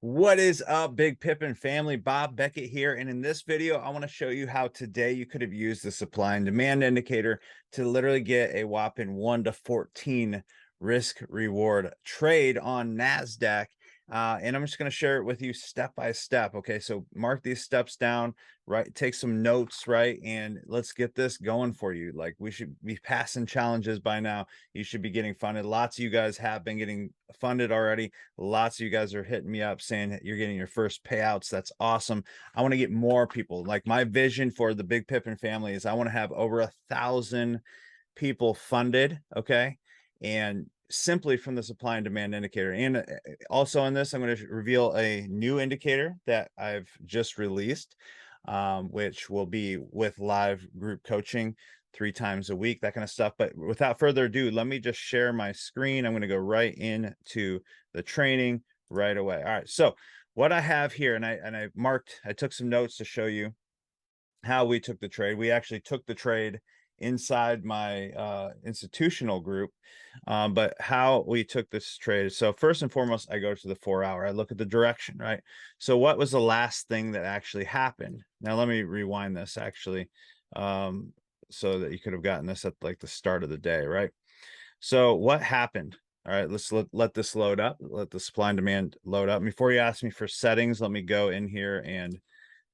What is up, Big Pippin family? Bob Beckett here. And in this video, I want to show you how today you could have used the supply and demand indicator to literally get a whopping 1 to 14 risk reward trade on NASDAQ. And I'm just going to share it with you step by step. Okay, so mark these steps down, right? Take some notes, right? And let's get this going for you. Like, we should be passing challenges by now. You should be getting funded. Lots of you guys have been getting funded already. Lots of you guys are hitting me up saying that you're getting your first payouts. That's awesome. I want to get more people. Like, my vision for the Big Pippin family is I want to have over 1,000 people funded. Okay. And simply from the supply and demand indicator. And also in this, I'm going to reveal a new indicator that I've just released, which will be with live group coaching 3 times a week, that kind of stuff. But without further ado, let me just share my screen. I'm going to go right into the training right away. All right. So what I have here, and I took some notes to show you how we took the trade. We actually took the trade inside my institutional group, but how we took this trade. So first and foremost, I go to the 4-hour. I look at the direction, right? So what was the last thing that actually happened? Now let me rewind this actually, so that you could have gotten this at like the start of the day, right? So what happened? All right, let's let this load up. Let the supply and demand load up. And before you ask me for settings, let me go in here and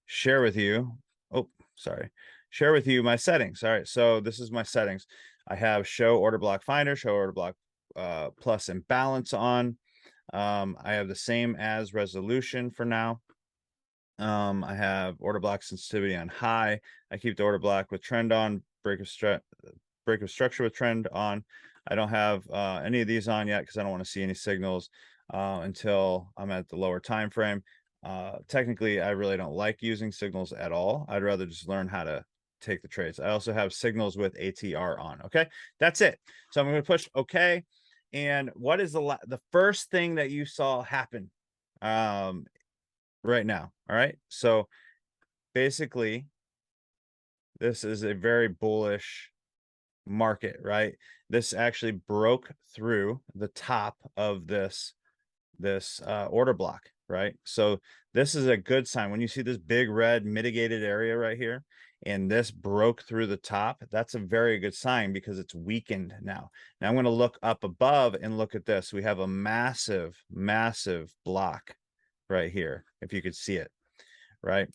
share with you. Oh, sorry. Share with you my settings. All right, so this is my settings. I have show order block finder, show order block plus and balance on. I have the same as resolution for now. I have order block sensitivity on high. I keep the order block with trend on, break of structure with trend on. I don't have any of these on yet because I don't want to see any signals until I'm at the lower time frame. Technically, I really don't like using signals at all. I'd rather just learn how to take the trades. I also have signals with ATR on. Okay, that's it. So I'm going to push OK. And what is the first thing that you saw happen right now? All right. So basically, this is a very bullish market, right? This actually broke through the top of this order block, right? So this is a good sign. When you see this big red mitigated area right here, and this broke through the top, that's a very good sign because it's weakened now. Now I'm going to look up above and look at this. We have a massive, massive block right here, if you could see it, right?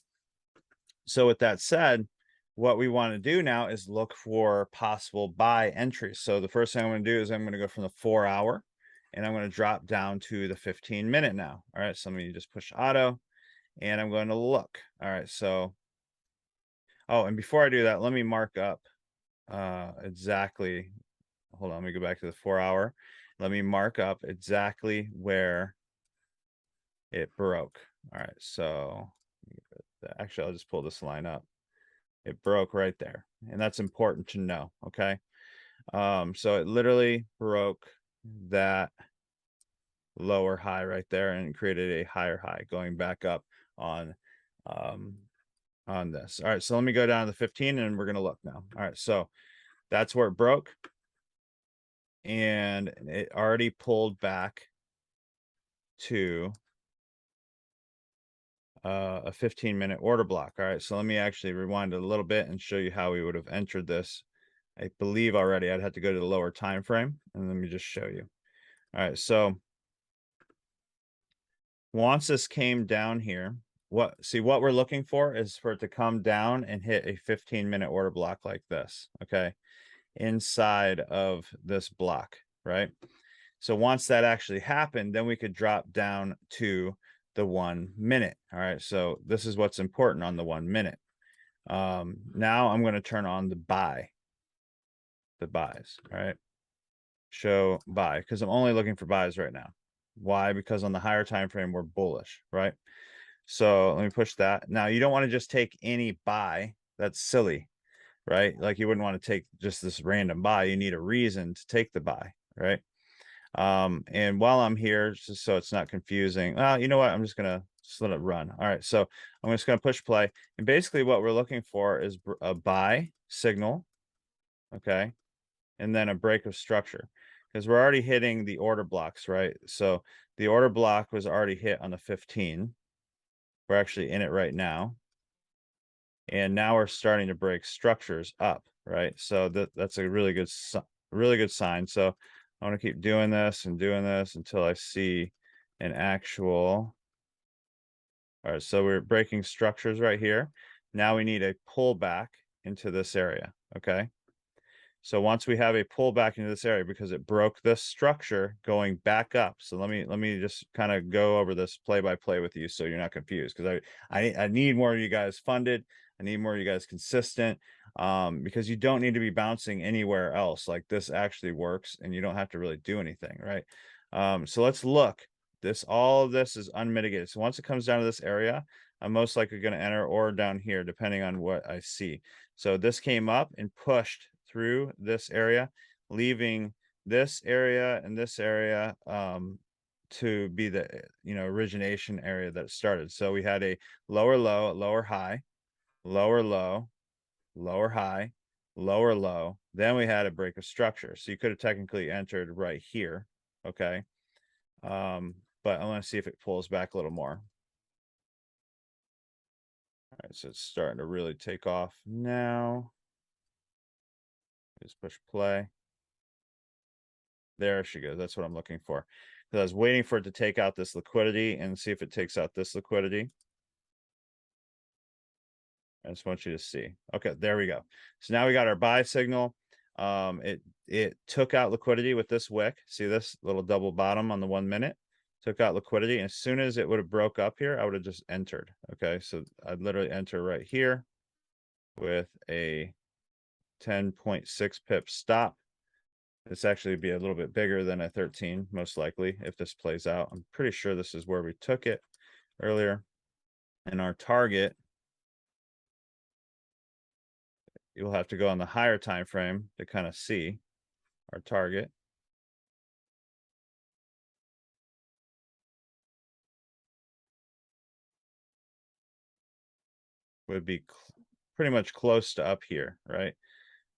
So with that said, what we want to do now is look for possible buy entries. So the first thing I'm going to do is I'm going to go from the 4-hour and I'm going to drop down to the 15-minute now. All right, so let me just push auto and I'm going to look. All right, so, oh, and before I do that, let me mark up exactly. Hold on, let me go back to the 4-hour. Let me mark up exactly where it broke. All right, so actually, I'll just pull this line up. It broke right there, and that's important to know. Okay, so it literally broke that lower high right there and created a higher high going back up on um this. All right, so let me go down to the 15 and we're gonna look now. All right, so that's where it broke, and it already pulled back to a 15-minute order block. All right, so let me actually rewind it a little bit and show you how we would have entered this. I believe already I'd have to go to the lower time frame, and let me just show you. All right, so once this came down here, what we're looking for is for it to come down and hit a 15-minute order block like this, okay, inside of this block, right? So once that actually happened, then we could drop down to the 1 minute. All right, so this is what's important on the 1 minute. Now I'm going to turn on the buys. All right, show buy, because I'm only looking for buys right now. Why? Because on the higher time frame we're bullish, right? So let me push that. Now you don't want to just take any buy. That's silly, right? Like, you wouldn't want to take just this random buy. You need a reason to take the buy, right? And while I'm here, just so it's not confusing, you know what? I'm just gonna just let it run. All right, so I'm just gonna push play, and basically what we're looking for is a buy signal, okay, and then a break of structure, because we're already hitting the order blocks, right? So the order block was already hit on the 15. We're actually in it right now. And now we're starting to break structures up, right? So that's a really good sign. So I want to keep doing this until I see an actual. All right, so we're breaking structures right here. Now we need a pullback into this area, okay? So once we have a pullback into this area, because it broke this structure going back up. So let me just kind of go over this play by play with you so you're not confused, because I need more of you guys funded. I need more of you guys consistent, because you don't need to be bouncing anywhere else. Like, this actually works and you don't have to really do anything, right? So let's look. All of this is unmitigated. So once it comes down to this area, I'm most likely going to enter, or down here, depending on what I see. So this came up and pushed through this area, leaving this area and this area to be the origination area that started. So we had a lower low, lower high, lower low, lower high, lower low. Then we had a break of structure. So you could have technically entered right here. Okay. But I want to see if it pulls back a little more. All right, so it's starting to really take off now. Just push play. There she goes. That's what I'm looking for. Because I was waiting for it to take out this liquidity and see if it takes out this liquidity. I just want you to see. Okay, there we go. So now we got our buy signal. It took out liquidity with this wick. See this little double bottom on the 1 minute? Took out liquidity. And as soon as it would have broke up here, I would have just entered. Okay, so I'd literally enter right here with a 10.6 pip stop. This actually be a little bit bigger than a 13, most likely, if this plays out. I'm pretty sure this is where we took it earlier. And our target, you'll have to go on the higher time frame to kind of see our target. Would be pretty much close to up here, right?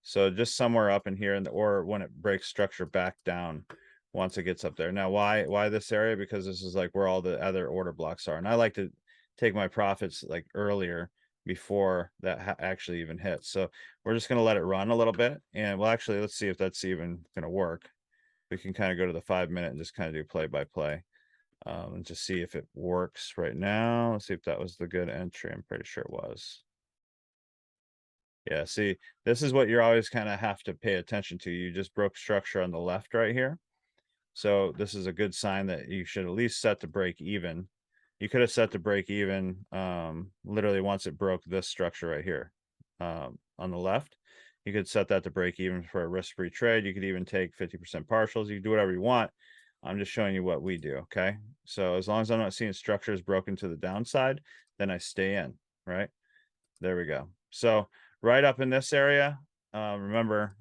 So just somewhere up in here, or when it breaks structure back down once it gets up there. Now, why this area? Because this is like where all the other order blocks are. And I like to take my profits like earlier, before that actually even hits. So we're just going to let it run a little bit. And well, actually, let's see if that's even going to work. We can kind of go to the 5 minute and just kind of do play by play, and just see if it works right now. Let's see if that was the good entry. I'm pretty sure it was. Yeah, see, this is what you're always kind of have to pay attention to. You just broke structure on the left right here. So this is a good sign that you should at least set to break even. You could have set to break even literally once it broke this structure right here on the left. You could set that to break even for a risk-free trade. You could even take 50% partials. You can do whatever you want. I'm just showing you what we do, okay? So as long as I'm not seeing structures broken to the downside, then I stay in, right? There we go. So right up in this area, remember,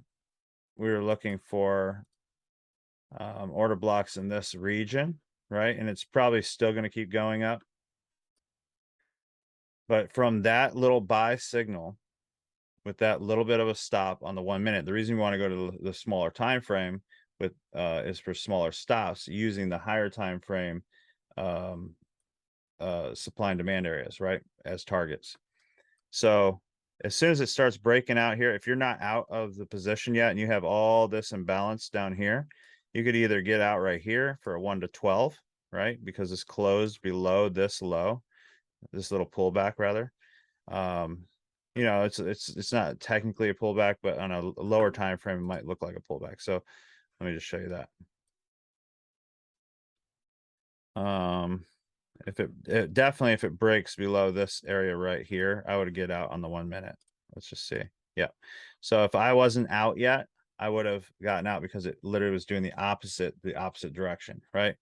we were looking for order blocks in this region, right? And it's probably still going to keep going up. But from that little buy signal, with that little bit of a stop on the 1 minute, the reason we want to go to the smaller time frame with is for smaller stops, using the higher time frame supply and demand areas, right, as targets. So as soon as it starts breaking out here, if you're not out of the position yet and you have all this imbalance down here, you could either get out right here for a 1 to 12, right? Because it's closed below this low, this little pullback rather. It's not technically a pullback, but on a lower time frame, it might look like a pullback. So let me just show you that. If it definitely, if it breaks below this area right here, I would get out on the 1 minute. Let's just see. Yeah. So if I wasn't out yet, I would have gotten out, because it literally was doing the opposite direction, right?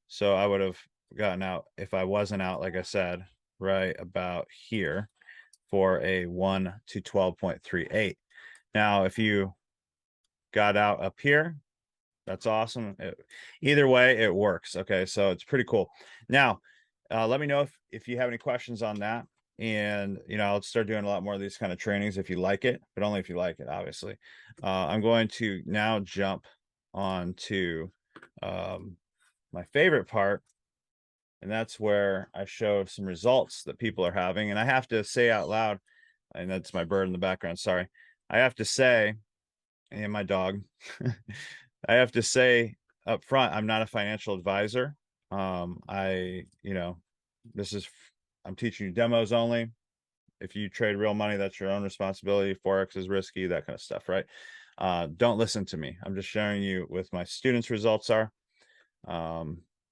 So I would have gotten out if I wasn't out, like I said, right about here, for a 1 to 12.38. Now, if you got out up here, that's awesome. Either way, it works. Okay, so it's pretty cool. Now, let me know if you have any questions on that. And, I'll start doing a lot more of these kind of trainings if you like it, but only if you like it, obviously. I'm going to now jump on to my favorite part, and that's where I show some results that people are having. And I have to say out loud, and that's my bird in the background, sorry. I have to say, and my dog, I have to say up front, I'm not a financial advisor. This is, I'm teaching you demos only. If you trade real money, that's your own responsibility. Forex is risky, that kind of stuff, right? Don't listen to me. I'm just showing you what my students' results are.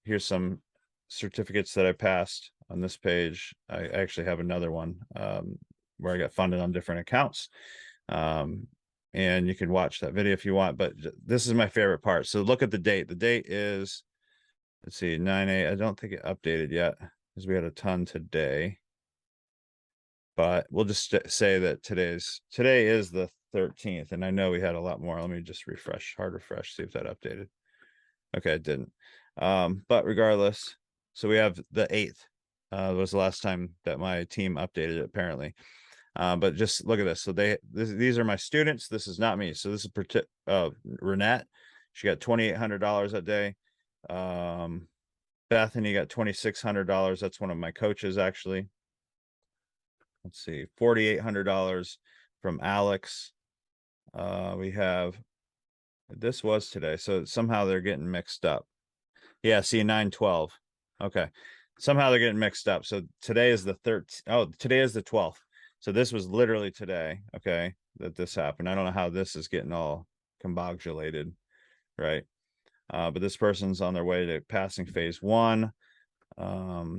Here's some certificates that I passed on this page. I actually have another one where I got funded on different accounts. And you can watch that video if you want, but this is my favorite part. So look at the date. The date is, let's see, 9/8. I don't think it updated yet because we had a ton today. But we'll just say that today is the 13th, and I know we had a lot more. Let me just refresh, hard refresh, see if that updated. Okay, it didn't. But regardless, so we have the 8th. Was the last time that my team updated it, apparently. But just look at this. So these are my students. This is not me. So this is Renette. She got $2,800 that day. Bethany got $2,600. That's one of my coaches, actually. Let's see, $4,800 from Alex. We have, this was today, so somehow they're getting mixed up. Yeah, see, 9/12. Okay, somehow they're getting mixed up. So today is the 13th. Oh, today is the 12th. So this was literally today, okay, that this happened. I don't know how this is getting all combobulated, right? But this person's on their way to passing phase 1.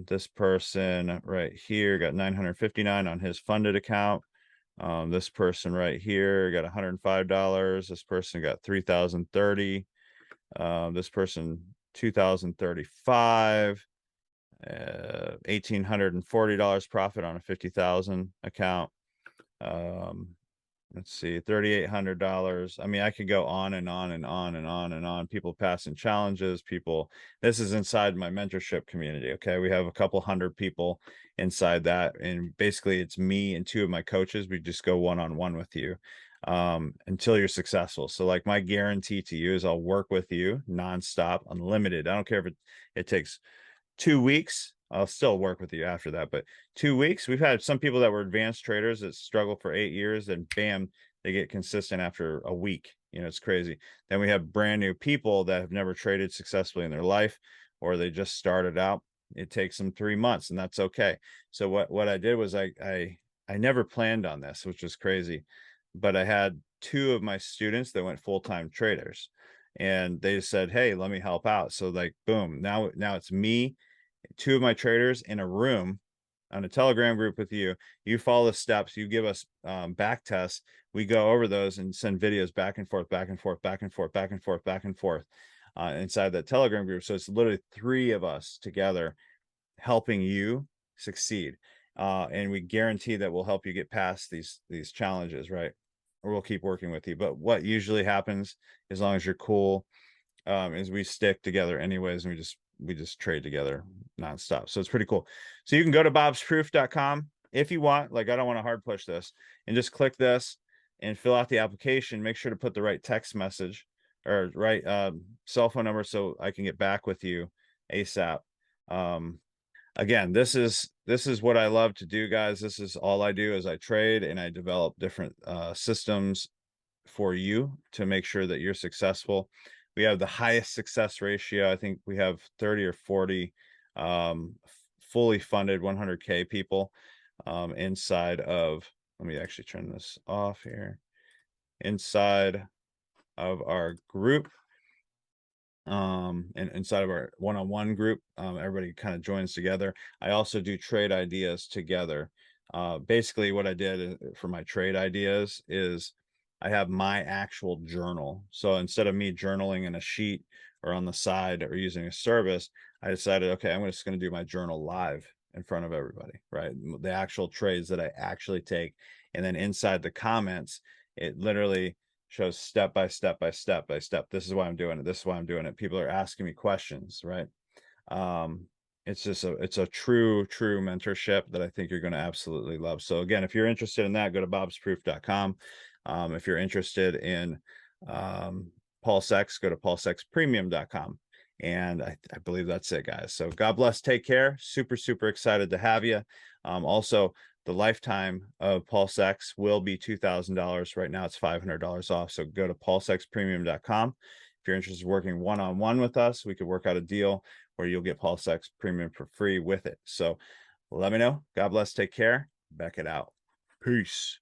This person right here got 959 on his funded account. This person right here got $105. This person got 3,030. This person 2,035. $1,840 profit on a 50,000 account. Let's see, $3,800. I mean, I could go on and on and on and on and on. People passing challenges, people. This is inside my mentorship community. Okay, we have a couple hundred people inside that, and basically it's me and 2 of my coaches. We just go one-on-one with you until you're successful. So like my guarantee to you is I'll work with you nonstop, unlimited. I don't care if it takes 2 weeks. I'll still work with you after that, but 2 weeks. We've had some people that were advanced traders that struggle for 8 years, and bam, they get consistent after a week. It's crazy. Then we have brand new people that have never traded successfully in their life, or they just started out. It takes them 3 months, and that's okay. So what I did was I never planned on this, which was crazy, but I had 2 of my students that went full-time traders, and they said, "Hey, let me help out." So like, boom, now it's me, 2 of my traders in a room on a Telegram group with you. You follow the steps, you give us back tests, we go over those and send videos back and forth, back and forth, back and forth, back and forth, back and forth inside that Telegram group. So it's literally 3 of us together helping you succeed, and we guarantee that we'll help you get past these challenges, right? Or we'll keep working with you. But what usually happens, as long as you're cool, is we stick together anyways, and we just trade together nonstop. So it's pretty cool. So you can go to bobsproof.com if you want. Like, I don't want to hard push this, and just click this and fill out the application. Make sure to put the right text message or right cell phone number so I can get back with you ASAP. Again, this is what I love to do, guys. This is all I do, is I trade and I develop different systems for you to make sure that you're successful. We have the highest success ratio. I think we have 30 or 40 fully funded 100K people inside of, let me actually turn this off here, inside of our group. And inside of our one-on-one group, everybody kind of joins together. I also do trade ideas together. Basically what I did for my trade ideas is I have my actual journal. So instead of me journaling in a sheet or on the side or using a service, I decided, okay, I'm just going to do my journal live in front of everybody, right? The actual trades that I actually take. And then inside the comments, it literally shows step by step by step by step. This is why I'm doing it. This is why I'm doing it. People are asking me questions, right? It's just it's a true mentorship that I think you're going to absolutely love. So again, if you're interested in that, go to bobsproof.com. If you're interested in Pulse X, go to pulsexpremium.com. And I believe that's it, guys. So God bless. Take care. Super, super excited to have you. Also, the lifetime of PulseX will be $2,000. Right now, it's $500 off. So go to pulsexpremium.com. If you're interested in working one-on-one with us, we could work out a deal where you'll get PulseX Premium for free with it. So let me know. God bless. Take care. Back it out. Peace.